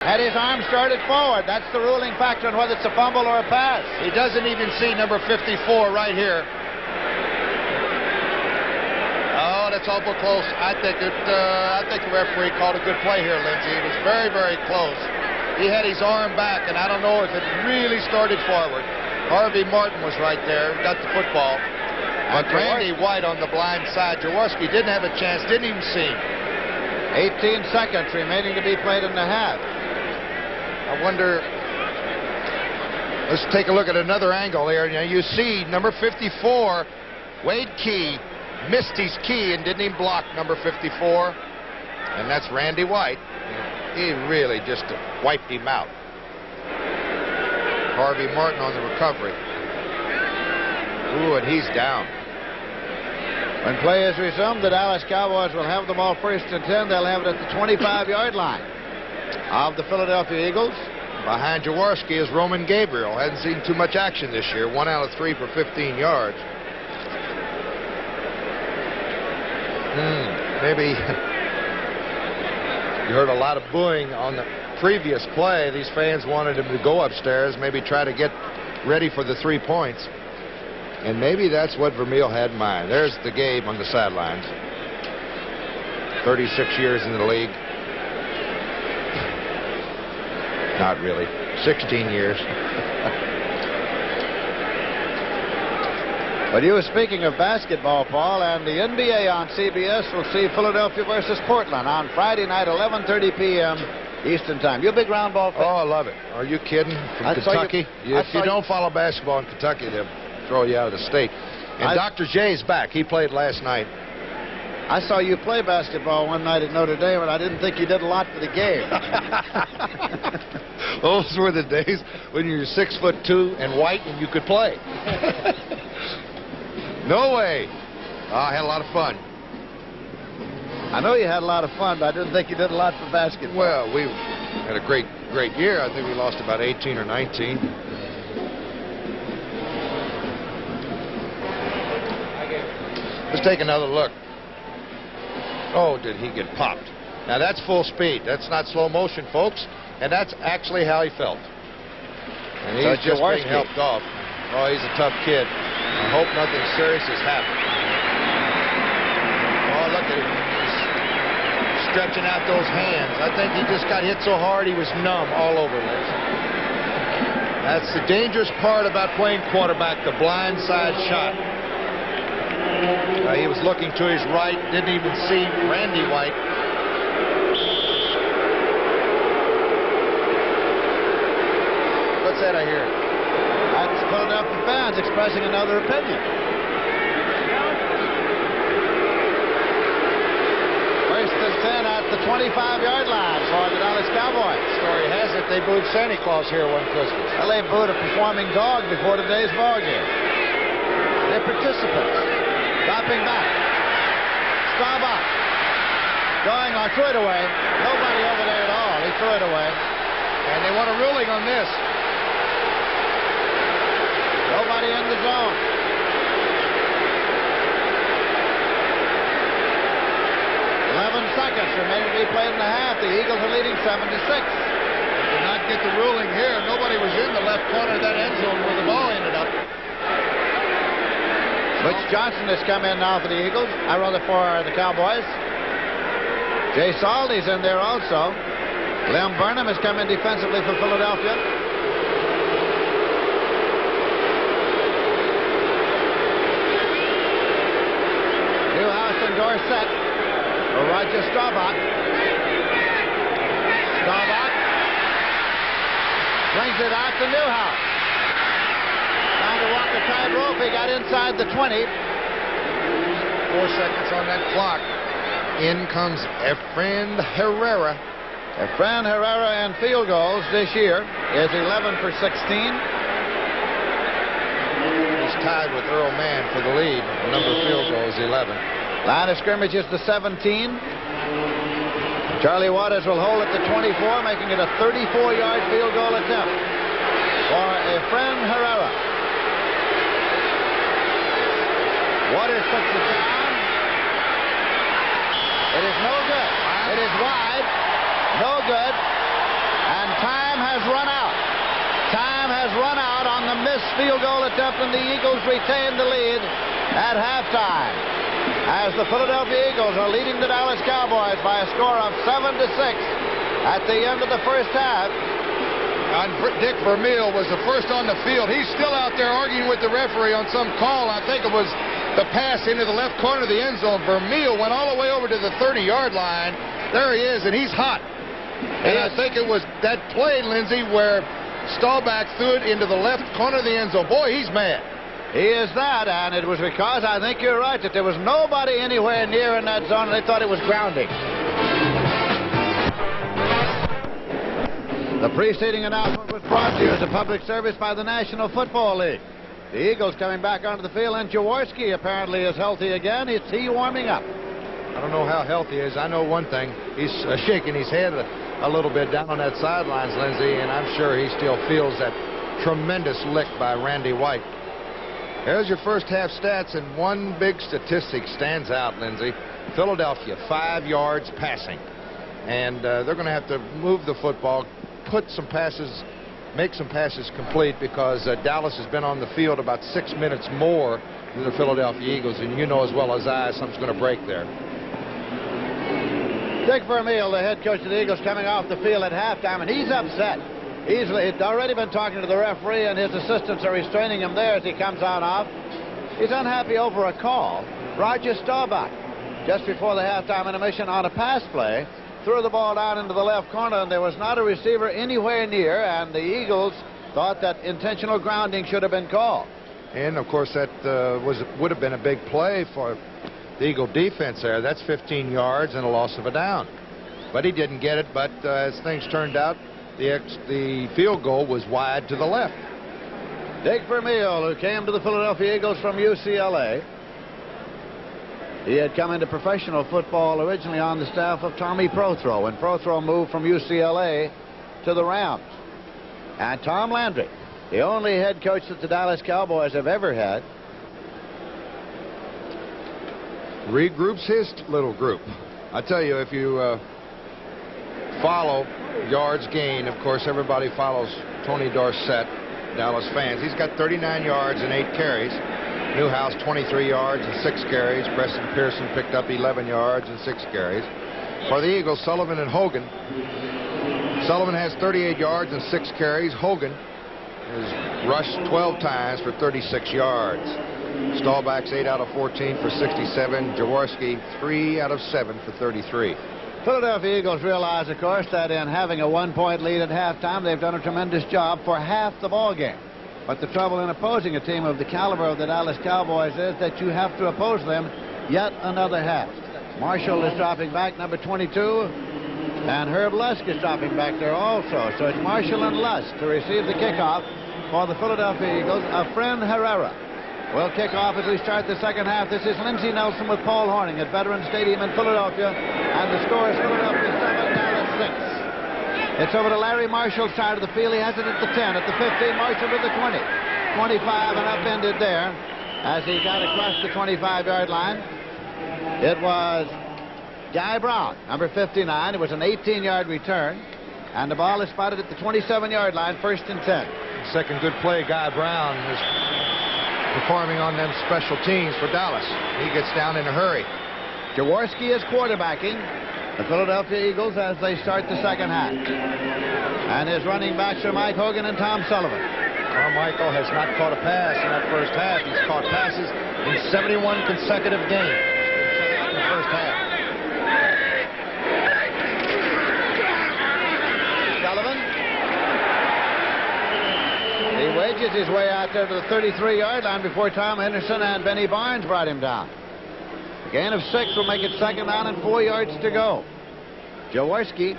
Had his arm started forward. That's the ruling factor on whether it's a fumble or a pass. He doesn't even see number 54 right here. Oh, that's awful close. I think the referee called a good play here, Lindsey. It was very, very close. He had his arm back, and I don't know if it really started forward. Harvey Martin was right there, got the football. But Randy White on the blind side. Jaworski didn't have a chance, didn't even see him. 18 seconds remaining to be played in the half. I wonder, let's take a look at another angle here. Now you see number 54, Wade Key, missed his key and didn't even block number 54. And that's Randy White. He really just wiped him out. Harvey Martin on the recovery. Ooh, and he's down. When play is resumed, the Dallas Cowboys will have the ball first and 10. They'll have it at the 25-yard line of the Philadelphia Eagles. Behind Jaworski is Roman Gabriel. Hasn't seen too much action this year. 1 out of 3 for 15 yards. Maybe you heard a lot of booing on the previous play. These fans wanted him to go upstairs, maybe try to get ready for the 3 points. And maybe that's what Vermeil had in mind. There's the Gabe on the sidelines. 36 years in the league. Not really. 16 years. But you were speaking of basketball, Paul, and the NBA on CBS will see Philadelphia versus Portland on Friday night, 11:30 p.m. Eastern Time. You a big round ball fan? Oh, I love it. Are you kidding? From Kentucky? If you don't follow basketball in Kentucky, they'll throw you out of the state. And Dr. J's back. He played last night. I saw you play basketball one night at Notre Dame, and I didn't think you did a lot for the game. Those were the days when you were 6'2" and white and you could play. No way. I had a lot of fun. I know you had a lot of fun, but I didn't think you did a lot for basketball. Well, we had a great year. I think we lost about 18 or 19. Let's take another look. Oh, did he get popped? Now that's full speed. That's not slow motion, folks. And that's actually how he felt. And he's just being helped off. Oh, he's a tough kid. I hope nothing serious has happened. Oh, look at him. He's stretching out those hands. I think he just got hit so hard he was numb all over, Liz. That's the dangerous part about playing quarterback, the blind side shot. He was looking to his right, didn't even see Randy White. What's that I hear? That's Philadelphia fans expressing another opinion. First and 10 at the 25-yard line for the Dallas Cowboys. Story has it they booed Santa Claus here one Christmas. Well, they booed a performing dog before today's ball game. They're participants. Dropping back. Staubach. Going on, threw it away. Nobody over there at all. He threw it away. And they want a ruling on this. Nobody in the zone. 11 seconds remaining to be played in the half. The Eagles are leading 7-6. Did not get the ruling here. Nobody was in the left corner of that end zone where the ball ended up. Butch Johnson has come in now for the Eagles. For the Cowboys. Jay Saldy's in there also. Lem Burnham has come in defensively for Philadelphia. Newhouse and Dorsett for Roger Staubach. Staubach brings it out to Newhouse. Trying to walk the tightrope. He got inside the 20. 4 seconds on that clock. In comes Efrain Herrera. Efrain Herrera in field goals this year is 11 for 16. He's tied with Earl Mann for the lead. The number of field goals, 11. Line of scrimmage is the 17. Charlie Waters will hold at the 24, making it a 34-yard field goal attempt for Efrain Herrera. Waters puts it down. It is no good. It is wide. No good. has run out. Time has run out on the missed field goal attempt, and the Eagles retain the lead at halftime, as the Philadelphia Eagles are leading the Dallas Cowboys by a score of 7-6 at the end of the first half. And Dick Vermeil was the first on the field. He's still out there arguing with the referee on some call. I think it was the pass into the left corner of the end zone. Vermeil went all the way over to the 30-yard line. There he is, and he's hot. And I think it was that play, Lindsey, where Staubach threw it into the left corner of the end zone. Boy, he's mad. He is that, and it was because, I think you're right, that there was nobody anywhere near in that zone, and they thought it was grounding. The preceding announcement was brought to you as a public service by the National Football League. The Eagles coming back onto the field, and Jaworski apparently is healthy again. It's he warming up. I don't know how healthy he is. I know one thing. He's shaking his head a little bit down on that sidelines, Lindsey, and I'm sure he still feels that tremendous lick by Randy White. There's your first half stats, and one big statistic stands out, Lindsey. Philadelphia, 5 yards passing. And they're going to have to move the football, put some passes, make some passes complete, because Dallas has been on the field about 6 minutes more than the Philadelphia Eagles, and you know as well as I, something's going to break there. Dick Vermeil, the head coach of the Eagles, coming off the field at halftime, and he's upset. He's already been talking to the referee, and his assistants are restraining him there as he comes on off. He's unhappy over a call. Roger Staubach, just before the halftime intermission on a pass play, threw the ball down into the left corner, and there was not a receiver anywhere near, and the Eagles thought that intentional grounding should have been called. And, of course, that would have been a big play for the Eagle defense there. That's 15 yards and a loss of a down. But he didn't get it, but as things turned out, the field goal was wide to the left. Dick Vermeil, who came to the Philadelphia Eagles from UCLA. He had come into professional football originally on the staff of Tommy Prothro, and Prothro moved from UCLA to the Rams. And Tom Landry, the only head coach that the Dallas Cowboys have ever had, regroups his little group. I tell you, if you follow yards gained, of course, everybody follows Tony Dorsett, Dallas fans. He's got 39 yards and 8 carries. Newhouse 23 yards and 6 carries. Preston Pearson picked up 11 yards and 6 carries. For the Eagles, Sullivan and Hogan. Sullivan has 38 yards and 6 carries. Hogan has rushed 12 times for 36 yards. Staubach's 8 out of 14 for 67. Jaworski 3 out of 7 for 33. Philadelphia Eagles realize, of course, that in having a 1-point lead at halftime, they've done a tremendous job for half the ball game. But the trouble in opposing a team of the caliber of the Dallas Cowboys is that you have to oppose them yet another half. Marshall is dropping back, number 22, and Herb Lusk is dropping back there also. So it's Marshall and Lusk to receive the kickoff for the Philadelphia Eagles. A friend Herrera will kick off as we start the second half. This is Lindsey Nelson with Paul Horning at Veterans Stadium in Philadelphia, and the score is Philadelphia 7, Dallas 6. It's over to Larry Marshall's side of the field. He has it at the 10, at the 15, Marshall to the 20. 25 and upended there as he got across the 25-yard line. It was Guy Brown, number 59. It was an 18-yard return, and the ball is spotted at the 27-yard line, 1st and 10. Second good play, Guy Brown is performing on them special teams for Dallas. He gets down in a hurry. Jaworski is quarterbacking the Philadelphia Eagles as they start the second half. And his running backs are Mike Hogan and Tom Sullivan. Carmichael has not caught a pass in that first half. He's caught passes in 71 consecutive games in the first half. Sullivan. He wedges his way out there to the 33-yard line before Tom Henderson and Benny Barnes brought him down. A gain of 6 will make it 2nd down and 4 yards to go. Jaworski.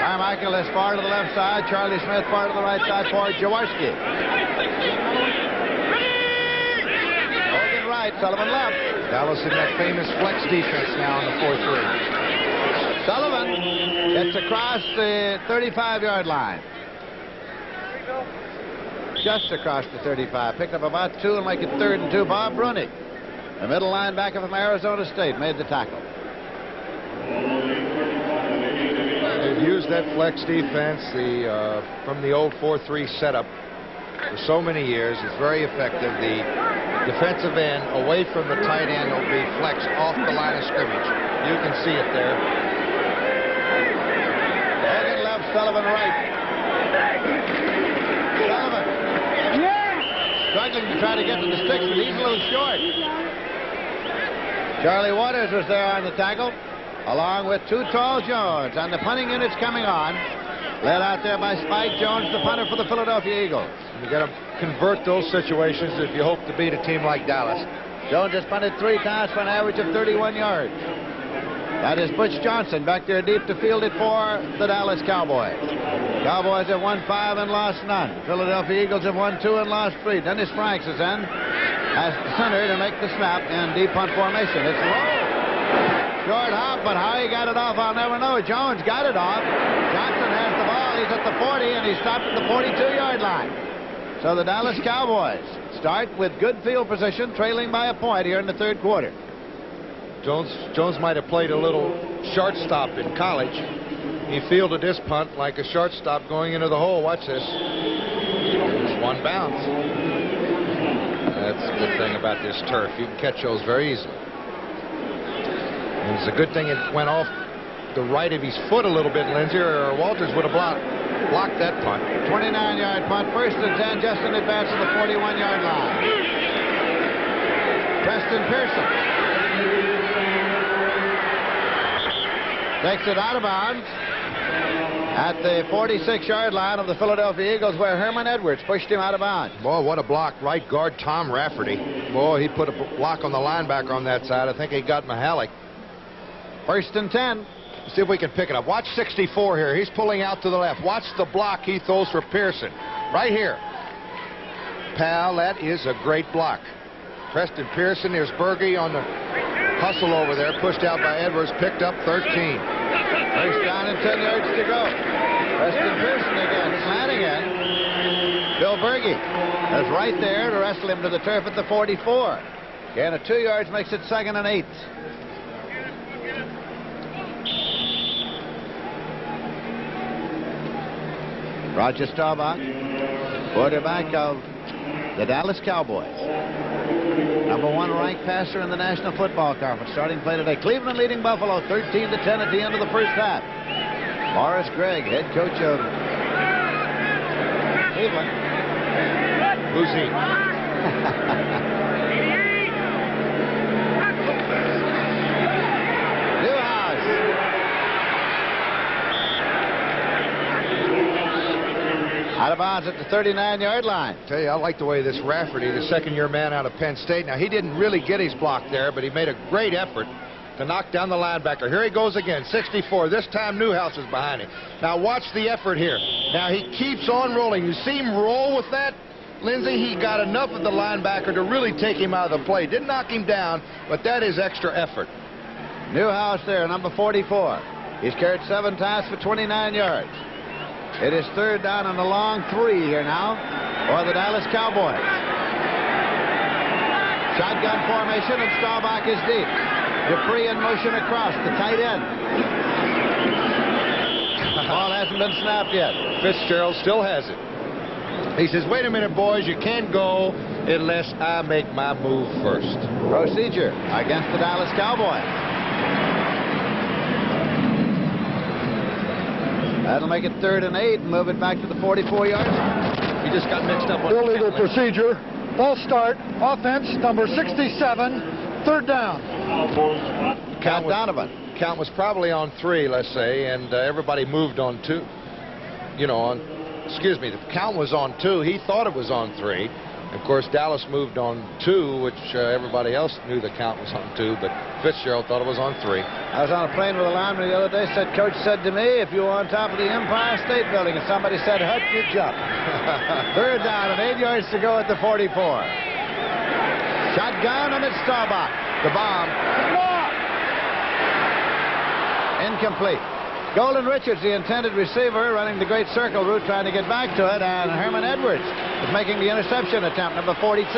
Carmichael is far to the left side. Charlie Smith far to the right side for Jaworski. Hogan right, Sullivan left. Dallas in that famous flex defense now in the 4-3. Sullivan gets across the 35-yard line. just across the 35. Picked up about 2 and make it 3rd and 2. Bob Bruni, the middle linebacker from Arizona State, made the tackle. They've used that flex defense from the old 4-3 setup for so many years. It's very effective. The defensive end away from the tight end will be flexed off the line of scrimmage. You can see it there. Hogan left, Sullivan right. Sullivan. Struggling to try to get to the sticks, but he's a little short. Charlie Waters was there on the tackle, along with Too Tall Jones. And the punting unit's coming on. Led out there by Spike Jones, the punter for the Philadelphia Eagles. You got to convert those situations if you hope to beat a team like Dallas. Jones has punted 3 times for an average of 31 yards. That is Butch Johnson back there deep to field it for the Dallas Cowboys. Cowboys have won 5 and lost none. Philadelphia Eagles have won 2 and lost 3. Dennis Franks is in as the center to make the snap in deep punt formation. It's low. Short hop, but how he got it off, I'll never know. Jones got it off. Johnson has the ball. He's at the 40, and he stopped at the 42-yard line. So the Dallas Cowboys start with good field position, trailing by a point here in the 3rd quarter. Jones might have played a little shortstop in college. He fielded this punt like a shortstop going into the hole. Watch this. It's one bounce. That's the good thing about this turf. You can catch those very easily. And it's a good thing it went off the right of his foot a little bit, Lindsey, or Walters would have blocked that punt. 29-yard punt, 1st and 10, just in advance of the 41-yard line. Preston Pearson takes it out of bounds at the 46-yard line of the Philadelphia Eagles, where Herman Edwards pushed him out of bounds. Boy, what a block. Right guard Tom Rafferty. Boy, he put a block on the linebacker on that side. I think he got Mihalik. 1st and 10. See if we can pick it up. Watch 64 here. He's pulling out to the left. Watch the block he throws for Pearson. Right here. Pal, that is a great block. Preston Pearson. Here's Berge on the hustle over there. Pushed out by Edwards. Picked up 13. 1st down and 10 yards to go. Preston Pearson again, slanting in. Bill Berge is right there to wrestle him to the turf at the 44. Gain of 2 yards makes it 2nd and 8. Roger Staubach, quarterback of the Dallas Cowboys. #1 ranked passer in the National Football Conference. Starting play today. Cleveland leading Buffalo 13-10 at the end of the 1st half. Morris Gregg, head coach of Cleveland. Who's he? Out of bounds at the 39-yard line. Tell you, I like the way this Rafferty, the 2nd-year man out of Penn State. Now, he didn't really get his block there, but he made a great effort to knock down the linebacker. Here he goes again, 64. This time Newhouse is behind him. Now, watch the effort here. Now, he keeps on rolling. You see him roll with that? Lindsey, he got enough of the linebacker to really take him out of the play. Didn't knock him down, but that is extra effort. Newhouse there, number 44. He's carried 7 times for 29 yards. It is 3rd down and a long 3 here now for the Dallas Cowboys. Shotgun formation, and Staubach is deep. Dupree in motion across the tight end. The ball hasn't been snapped yet. Fitzgerald still has it. He says, wait a minute, boys, you can't go unless I make my move first. Procedure against the Dallas Cowboys. That'll make it 3rd and 8 and move it back to the 44-yard line. He just got mixed up on illegal procedure. False start. Offense number 67. 3rd down. Count Donovan. Count was probably on 3, let's say, and everybody moved on 2. You know, excuse me, the count was on 2. He thought it was on 3. Of course, Dallas moved on 2, which everybody else knew the count was on 2, but Fitzgerald thought it was on 3. I was on a plane with a lineman the other day. Coach said to me, if you were on top of the Empire State Building and somebody said, hut, you jump. 3rd down and 8 yards to go at the 44. Shotgun, and it's Staubach. The bomb. Incomplete. Golden Richards, the intended receiver, running the great circle route, trying to get back to it, and Herman Edwards is making the interception attempt, number 46.